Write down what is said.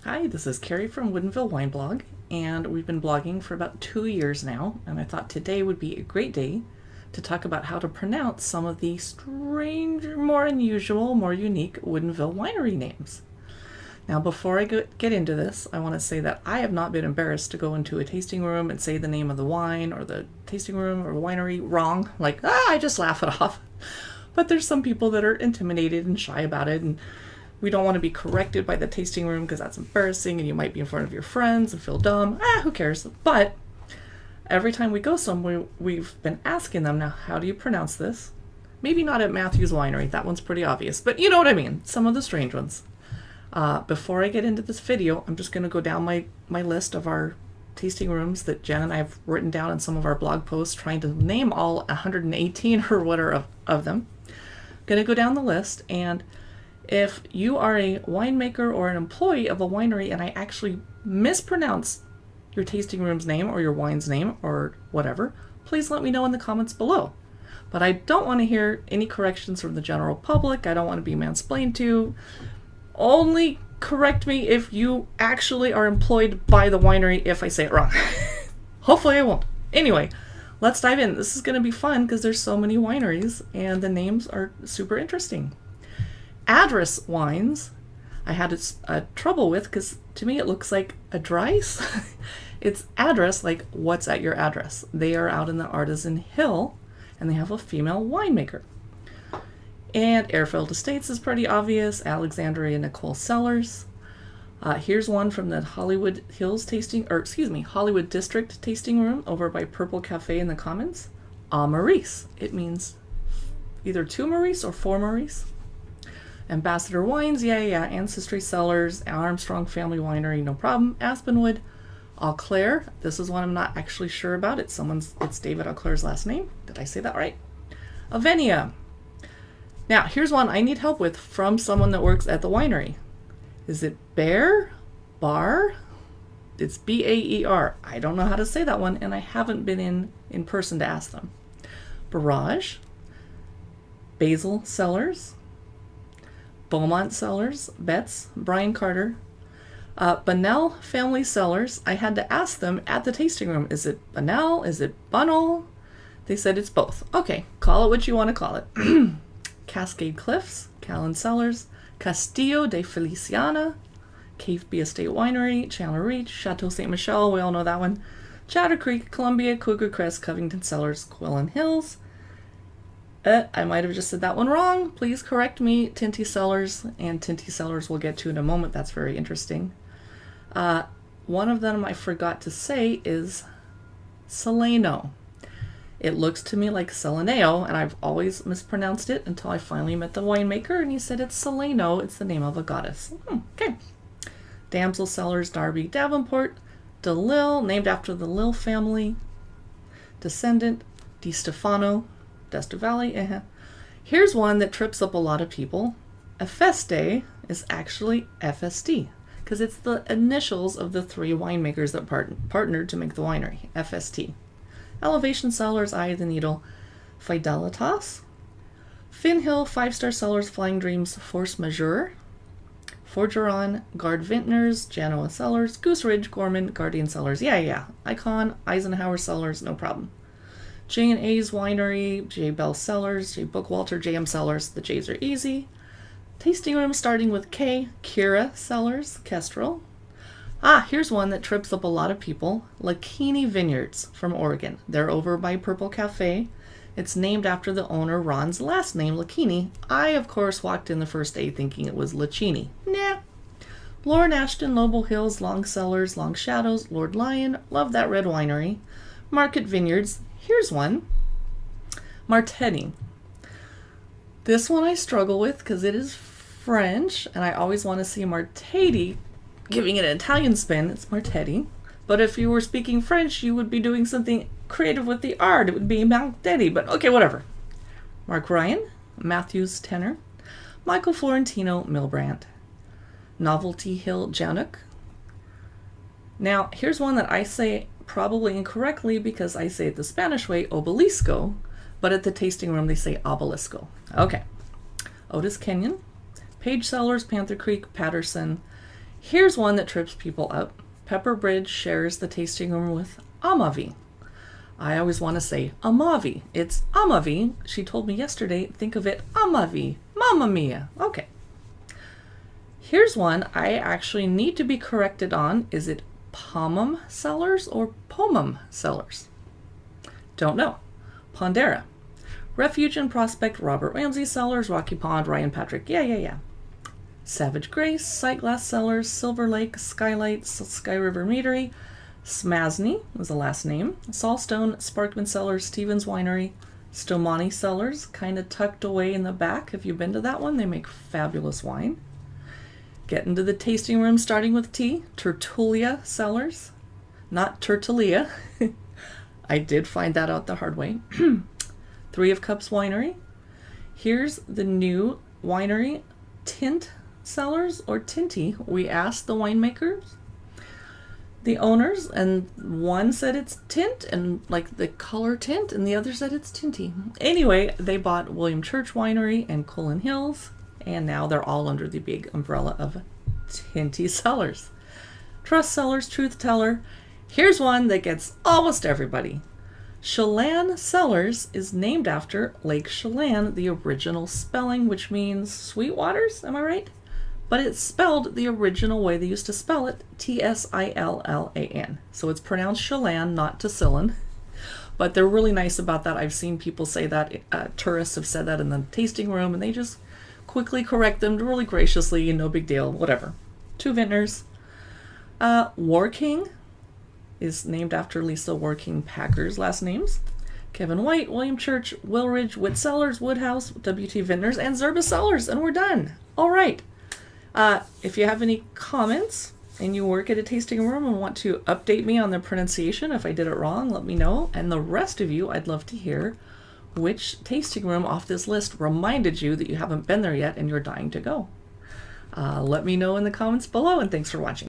Hi, this is Carrie from Woodinville Wine Blog, and we've been blogging for about 2 years now, and I thought today would be a great day to talk about how to pronounce some of the stranger, more unusual, more unique Woodinville winery names. Now, before I get into this, I want to say that I have not been embarrassed to go into a tasting room and say the name of the wine or the tasting room or winery wrong, like, I just laugh it off. But there's some people that are intimidated and shy about it, and we don't want to be corrected by the tasting room because that's embarrassing and you might be in front of your friends and feel dumb. Who cares? But every time we go somewhere, we've been asking them, now, how do you pronounce this? Maybe not at Matthew's Winery. That one's pretty obvious. But you know what I mean. Some of the strange ones. Before I get into this video, I'm just going to go down my list of our tasting rooms that Jen and I have written down in some of our blog posts, trying to name all 118 or whatever of them. I'm going to go down the list, and if you are a winemaker or an employee of a winery and I actually mispronounce your tasting room's name or your wine's name or whatever, please let me know in the comments below. But I don't want to hear any corrections from the general public. I don't want to be mansplained to. Only correct me if you actually are employed by the winery if I say it wrong. Hopefully I won't. Anyway, let's dive in. This is going to be fun because there's so many wineries and the names are super interesting. Address wines, I had trouble with because to me it looks like adrice. It's address, like what's at your address. They are out in the Artisan Hill and they have a female winemaker. And Airfield Estates is pretty obvious. Alexandria Nicole Cellars. Here's one from the Hollywood District tasting room over by Purple Cafe in the Commons. Maurice. It means either to Maurice or for Maurice. Ambassador Wines, Ancestry Cellars, Armstrong Family Winery, no problem. Aspenwood, Eau Claire. This is one I'm not actually sure about. It's David Eau Claire's last name. Did I say that right? Avenia. Now, here's one I need help with from someone that works at the winery. Is it Bear? Bar? It's Baer. I don't know how to say that one, and I haven't been in person to ask them. Barrage. Basil Cellars. Beaumont Cellars, Betts, Brian Carter. Bunnell Family Cellars, I had to ask them at the tasting room, is it Bunnell? Is it Bunnell? They said it's both. Okay, call it what you want to call it. Cascade Cliffs, Callan Cellars, Castillo de Feliciana, Cave B Estate Winery, Chandler Reach, Chateau Ste. Michelle, we all know that one. Chatter Creek, Columbia, Cougar Crest, Covington Cellars, Quillen Hills. I might have just said that one wrong. Please correct me. Tinty Cellars, and Tinty Cellars we'll get to in a moment. That's very interesting. One of them I forgot to say is Solano. It looks to me like Solaneo, and I've always mispronounced it until I finally met the winemaker, and he said it's Solano. It's the name of a goddess. Okay. Damsel Cellars, Darby, Davenport. DeLille, named after the Lille family. Descendant, Di Stefano. Desta Valley. Here's one that trips up a lot of people. Efeste is actually FSD because it's the initials of the three winemakers that partnered to make the winery. FST. Elevation Cellars, Eye of the Needle. Fidelitas. Finn Hill, 5-Star Cellars, Flying Dreams, Force Majeure. Forgeron, Guard Vintners, Genoa Cellars, Goose Ridge, Gorman, Guardian Cellars. Icon, Eisenhower Cellars, no problem. J&A's Winery, J. Bell Cellars, J. Bookwalter, JM Cellars. The J's are easy. Tasting room starting with K. Kira Cellars, Kestrel. Here's one that trips up a lot of people. Lakini Vineyards from Oregon. They're over by Purple Cafe. It's named after the owner, Ron's last name, Lakini. I, of course, walked in the first day thinking it was Lacini. Nah. Lauren Ashton, Noble Hills, Long Cellars, Long Shadows, Lord Lion. Love that red winery. Market Vineyards. Here's one. Martini. This one I struggle with because it is French, and I always want to see Martetti giving it an Italian spin. It's Martetti. But if you were speaking French, you would be doing something creative with the art. It would be Martetti, but okay, whatever. Mark Ryan, Matthews Tenor. Michael Florentino, Milbrandt. Novelty Hill, Januk. Now, here's one that I say probably incorrectly because I say it the Spanish way, obelisco, but at the tasting room they say obelisco. Okay. Otis Kenyon, Page Cellars, Panther Creek, Patterson, Here's one that trips people up. Pepper Bridge shares the tasting room with Amavi. I always want to say Amavi. It's Amavi. She told me yesterday, think of it Amavi. Mamma mia. Okay. Here's one I actually need to be corrected on. Is it Pomum Cellars or Pomum Cellars? Don't know. Pondera. Refuge and Prospect, Robert Ramsey Cellars, Rocky Pond, Ryan Patrick. Yeah. Savage Grace, Sightglass Cellars, Silver Lake, Skylight, Sky River Meadery, Smasney was the last name, Saltstone, Sparkman Cellars, Stevens Winery, Stomani Cellars, kind of tucked away in the back. If you've been to that one, they make fabulous wine. Get into the tasting room starting with T, Tertulia Cellars, not Tertulia. I did find that out the hard way. Three of Cups Winery. Here's the new winery, Tint Cellars or Tinty. We asked the winemakers, the owners, and one said it's tint and like the color tint, and the other said it's tinty. Anyway, they bought William Church Winery and Cullen Hills, and now they're all under the big umbrella of Tinty Cellars. Trust Cellars, Truth Teller. Here's one that gets almost everybody. Chelan Cellars is named after Lake Chelan, the original spelling, which means sweet waters, am I right? But it's spelled the original way they used to spell it, Tsillan. So it's pronounced Chelan, not Tsillan. But they're really nice about that. I've seen people say that. Tourists have said that in the tasting room, and they just quickly correct them really graciously, no big deal, whatever. Two vintners. War King is named after Lisa Working Packer's last names. Kevin White, William Church, Willridge, Witt Cellars, Woodhouse, WT Vintners, and Zerba Cellars, and we're done. All right. If you have any comments and you work at a tasting room and want to update me on the pronunciation, if I did it wrong, let me know. And the rest of you, I'd love to hear which tasting room off this list reminded you that you haven't been there yet and you're dying to go. Let me know in the comments below, and thanks for watching.